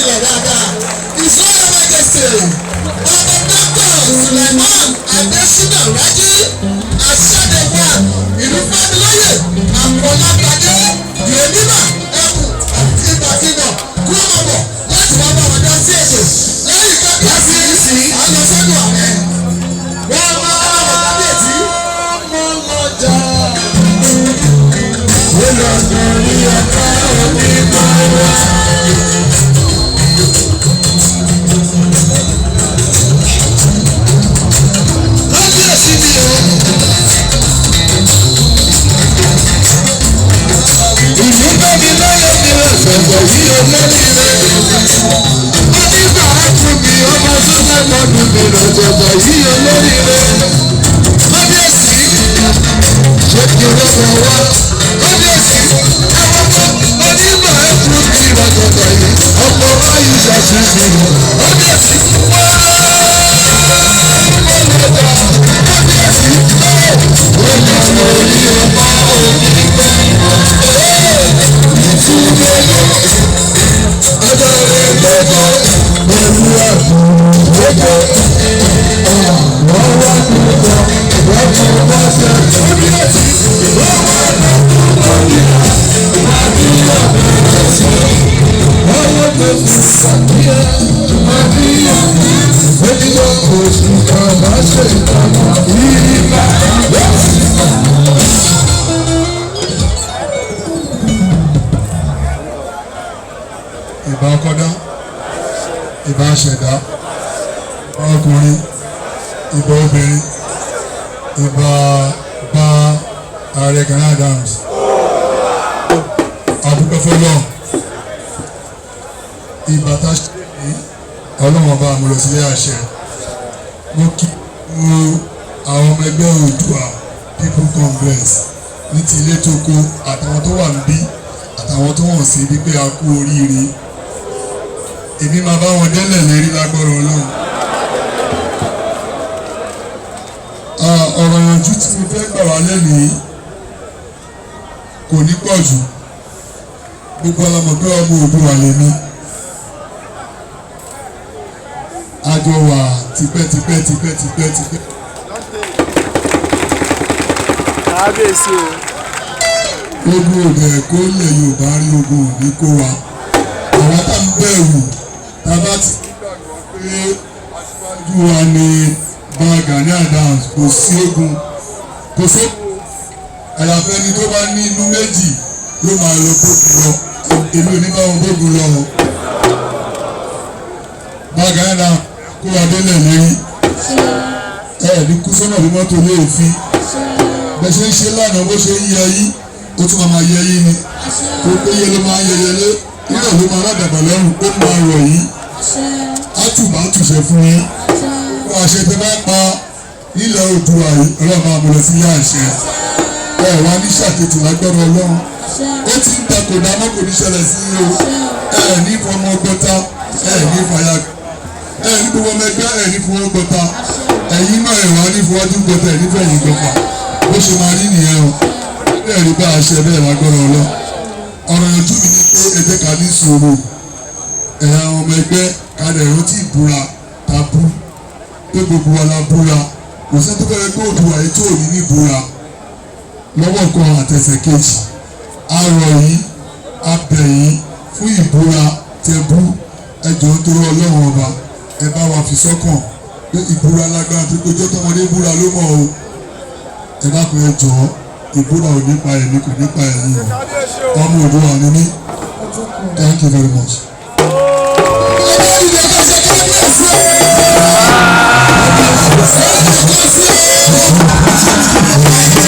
sílẹ̀ dáadáa. Ìsọ́yà Majesty Bàbá Dr. Suleiman Adesina Raji Aṣádewa ìlú Fámilóyè Àkọlágbadé Yèmímà Ẹkùn àti Ìbàkínà kúrọ̀mọ̀ láti wá bá wọn dá sí ètò. Lẹ́yìn kábíyèsí àlọ́sọ́dún ààrẹ. Wọ́n máa ń bá kábíyèsí. Ọmọ lọ́jà. Wọ́n lọ sórí ọ̀tá òní máa wá. Kábíyèsí ni o. Ìlú bẹ́ẹ̀ni lọ́yọ̀ mi rẹ̀ sọ̀tọ̀ yìí o lórí rẹ̀. Onígbà ẹ̀kún mi ọmọ sọ́sẹ̀ mọ́dún mi rẹ̀ sọ̀tọ̀ yìí o lórí rẹ̀. Kábíyèsí ṣé kí n lọ́wọ́ wá. Kábíyèsí ẹ̀wọ̀n mọ́ onígbà ẹ̀kún mi rẹ̀ sọ̀tọ̀ yìí. Ọmọ ayé ṣàṣìṣe mi. Kábíyèsí wá. Ìbà ọkọdá, ìbà ṣẹ̀dá, ìbà ọkùnrin, ìbà obìnrin, ìbà bá ààrẹ Gani Adams. Àdúgbò fọlọ́, ìbà tá a ṣe ní ọlọ́wọ́n bá àmúlò sílé àṣẹ. Mo kí àwọn ọmọ ẹgbẹ́ Oòduà People Congress ní ti ilé tó kó àtàwọn tó wà níbí àtàwọn tó wọ̀n sí ibi pé a kú oríire. Èmi máa bá wọn délẹ̀ lérí lágbọ́rọ̀ Ọlọ́run. Ọ̀rọ̀ ìyànjú tí mo fẹ́ gbà wá lẹ́nìí kò ní pọ̀ jù. Gbogbo ọlọ́mọ pé ọmọ Oòduà lèmi. Àjọ wà tipẹ́. Kábíyèsí o. Ogun òde kó lè Yorùbá rí ogun òní kó wa. Àwọn tá ń bẹ̀rù tá bá ti gbàgbọ́ pé aṣíwájú wa ni bá Gani Adams kò sí ogun. Àyàfẹ́ ni tó bá ní inú méjì ló máa lọ bógun lọ. Èmi ò ní bá wọn bógun lọ o. Bá Gani Adams kó wa délẹ̀ lérí. Ní kú sọ́nà bí mọ́tò léèfín. Bẹ́ẹ̀ ṣe ń ṣe lánàá bó ṣe ń yẹ yí ó tún máa yẹ yí ni tó péye ló máa ń yẹyẹlé nígbà ló máa rádàgbà lẹ́rù ó máa rọ̀ yìí á tùbà á tùṣẹ́ fún yín kó àṣẹ tẹ bá pa nílẹ̀ Oòduà yìí ọlọ́run máa mú lọ sí ilé àṣẹ wá ní ṣàkètì lágbọ́dọ̀ Ọlọ́run ó ti ń takò dáná kò ní ṣẹlẹ̀ sí i o ní fọmọ gbọ́ta ní fàyà ní gbogbo ọmọ ẹgbẹ́ ní fọwọ́ gbọ́ta ẹ̀yin náà wá ní fọwọ́dún gbọ́ta ní fẹ̀yìn gbọ́ta bó ṣe máa rí nìyẹn o bẹ́ẹ̀ ni bá a ṣe bẹ́ẹ̀ lágbọ́dọ̀ Ọlọ́run ọ̀rọ̀ yanjú mi ni pé ẹ jẹ́ ká ní sùúrù ọmọ ẹgbẹ́ ká lè rántí ìbúra ta bú pé gbogbo wa la búra kò sẹ́ tó fẹ́rẹ́ pé Oòduà yìí tó ní níbúra lọ́wọ́ kan àtẹ̀sẹ̀ kejì arọ̀ yìí abẹ̀ yìí fún ìbúra tẹ̀bú ẹjọ́ nítorí Ọlọ́run ọba ẹ bá wa fi sọ́kàn pé ìbúra lágbára tó kọjọ́ tọmọdé búra ló mọ̀ o ẹ dákun ẹ jọ̀ọ́ ìbúra ò nípa ẹ̀mí kò nípa ẹ̀yìn o ọmọ Oòduà ni mí. Thank you very much. Thank you.